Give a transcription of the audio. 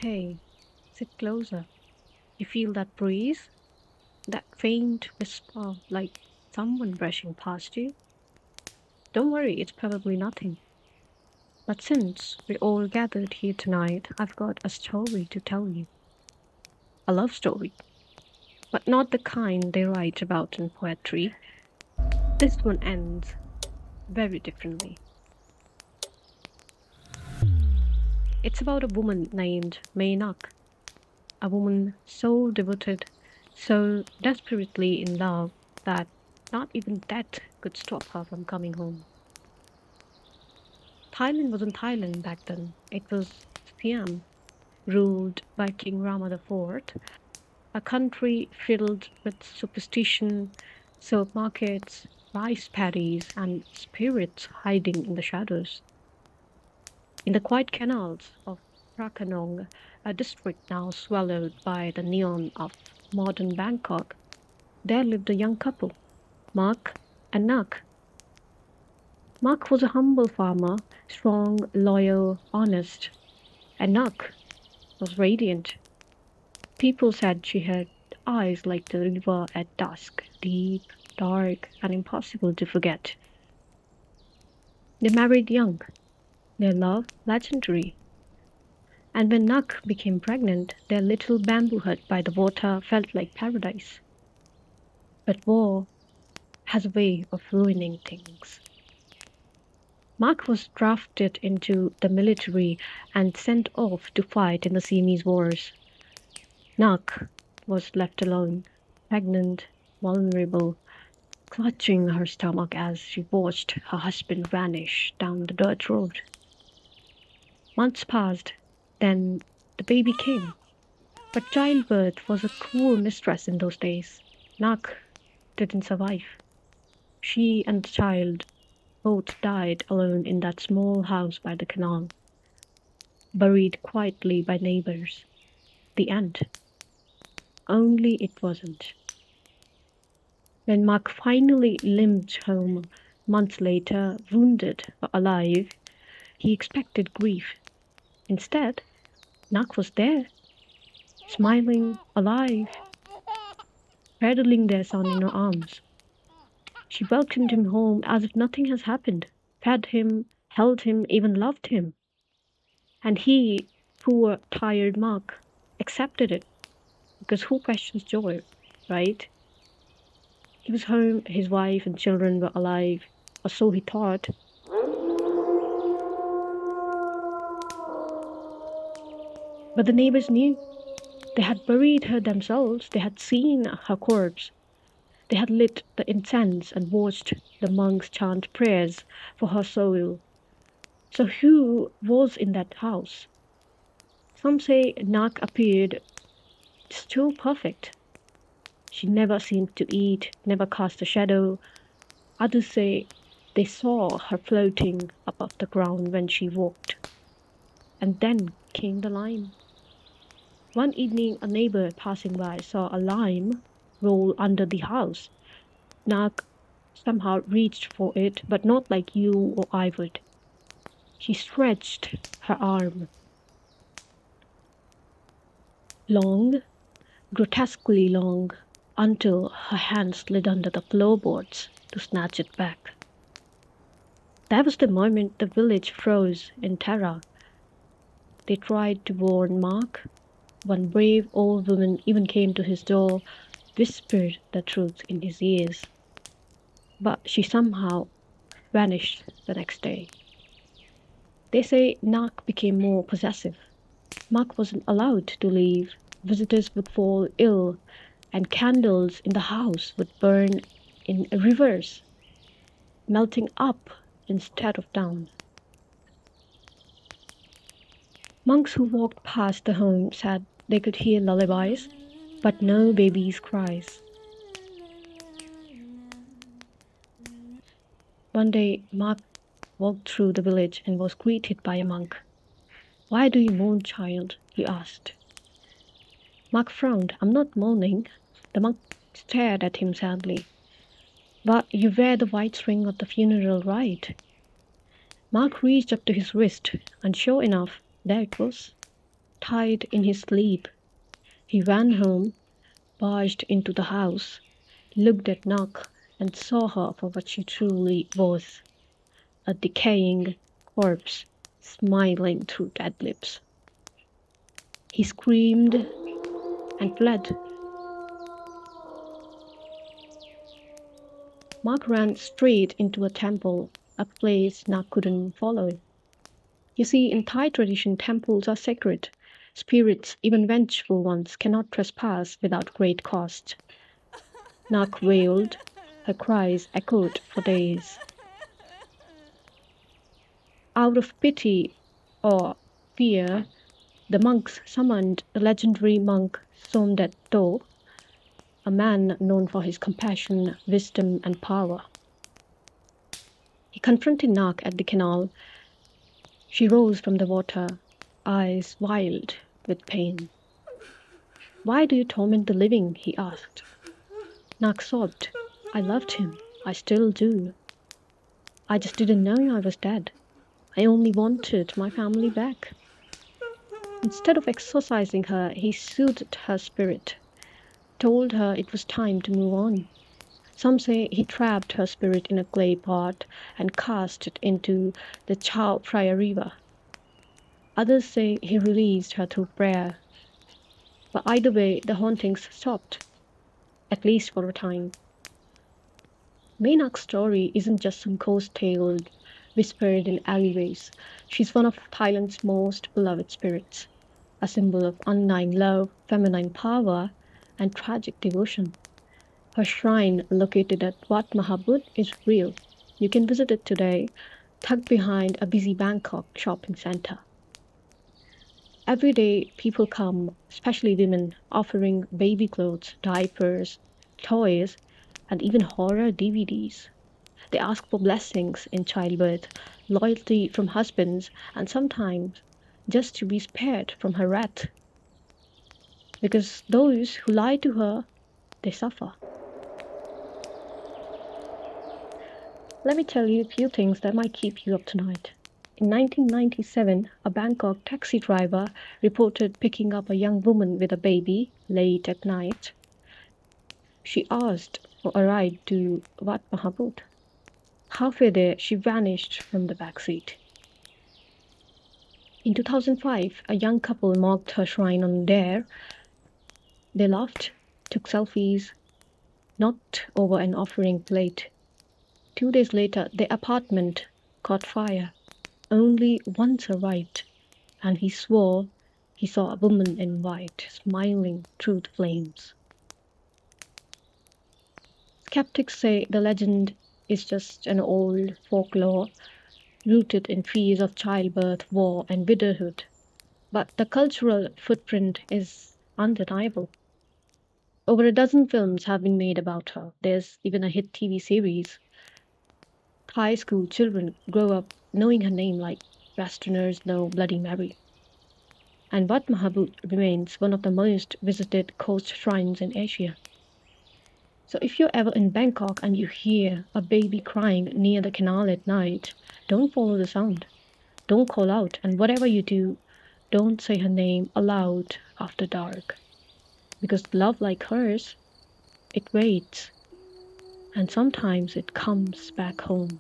Hey, sit closer. You feel that breeze? That faint whisper like someone brushing past you? Don't worry, it's probably nothing. But since we all gathered here tonight, I've got a story to tell you. A love story. But not the kind they write about in poetry. This one ends very differently. It's about a woman named Mae Nak, a woman so devoted, so desperately in love that not even death could stop her from coming home. Thailand wasn't Thailand back then. It was Siam, ruled by King Rama IV, a country filled with superstition, soap markets, rice paddies, and spirits hiding in the shadows. In the quiet canals of Phra Khanong, a district now swallowed by the neon of modern Bangkok, there lived a young couple, Mark and Nak. Mark was a humble farmer, strong, loyal, honest, and Nak was radiant. People said she had eyes like the river at dusk, deep, dark, and impossible to forget. They married young, their love legendary, and when Nak became pregnant, their little bamboo hut by the water felt like paradise. But war has a way of ruining things. Mark was drafted into the military and sent off to fight in the Siamese wars. Nak was left alone, pregnant, vulnerable, clutching her stomach as she watched her husband vanish down the dirt road. Months passed, then the baby came. But childbirth was a cruel mistress in those days. Nak didn't survive. She and the child both died alone in that small house by the canal, buried quietly by neighbors. The end. Only it wasn't. When Mark finally limped home months later, wounded but alive, he expected grief. Instead, Nak was there, smiling, alive, cradling their son in her arms. She welcomed him home as if nothing has happened, fed him, held him, even loved him. And he, poor, tired Mark, accepted it because who questions joy, right? He was home, his wife and children were alive, or so he thought. But the neighbors knew. They had buried her themselves, they had seen her corpse, they had lit the incense and watched the monks chant prayers for her soul. So who was in that house? Some say Nak appeared still perfect. She never seemed to eat, never cast a shadow. Others say they saw her floating above the ground when she walked. And then came the lime. One evening, a neighbor passing by saw a lime roll under the house. Nak somehow reached for it, but not like you or I would. She stretched her arm, long, grotesquely long, until her hand slid under the floorboards to snatch it back. That was the moment the village froze in terror. They tried to warn Mark. One brave old woman even came to his door, whispered the truth in his ears. But she somehow vanished the next day. They say Nak became more possessive. Mark wasn't allowed to leave. Visitors would fall ill, and candles in the house would burn in reverse, melting up instead of down. Monks who walked past the home said they could hear lullabies, but no babies' cries. One day, Mark walked through the village and was greeted by a monk. "Why do you mourn, child?" he asked. Mark frowned. "I'm not mourning." The monk stared at him sadly. "But you wear the white ring of the funeral rite." Mark reached up to his wrist, and sure enough, there it was. tied in his sleep. He ran home, barged into the house, looked at Nak, and saw her for what she truly was, a decaying corpse smiling through dead lips. He screamed and fled. Mark ran straight into a temple, a place Nak couldn't follow. You see, in Thai tradition, temples are sacred. Spirits, even vengeful ones, cannot trespass without great cost. Nak wailed. Her cries echoed for days. Out of pity or fear, the monks summoned the legendary monk Somdet Do, a man known for his compassion, wisdom, and power. He confronted Nak at the canal. She rose from the water, eyes wild with pain. Why do you torment the living? He asked. Nak sobbed. I loved him. I still do. I just didn't know I was dead. I only wanted my family back. Instead of exorcising her, he soothed her spirit, told her it was time to move on. Some say he trapped her spirit in a clay pot and cast it into the Chao Phraya River. Others say he released her through prayer. But either way, the hauntings stopped, at least for a time. Mae Nak's story isn't just some ghost tale whispered in alleyways. She's one of Thailand's most beloved spirits, a symbol of undying love, feminine power, and tragic devotion. Her shrine, located at Wat Mahabut, is real. You can visit it today, tucked behind a busy Bangkok shopping center. Every day, people come, especially women, offering baby clothes, diapers, toys, and even horror DVDs. They ask for blessings in childbirth, loyalty from husbands, and sometimes just to be spared from her wrath. Because those who lie to her, they suffer. Let me tell you a few things that might keep you up tonight. In 1997, a Bangkok taxi driver reported picking up a young woman with a baby late at night. She asked for a ride to Wat Mahabut. Halfway there, she vanished from the back seat. In 2005, a young couple mocked her shrine on Dare. They laughed, took selfies, knocked over an offering plate. 2 days later, their apartment caught fire. Only one survived, and he swore he saw a woman in white smiling through the flames. Skeptics say the legend is just an old folklore rooted in fears of childbirth, war, and widowhood. But the cultural footprint is undeniable. Over a dozen films have been made about her. There's even a hit TV series. High school children grow up knowing her name like Westerners know Bloody Mary. And Wat Mahabut remains one of the most visited coast shrines in Asia. So if you're ever in Bangkok and you hear a baby crying near the canal at night, don't follow the sound. Don't call out, and whatever you do, don't say her name aloud after dark. Because love like hers, it waits, and sometimes it comes back home.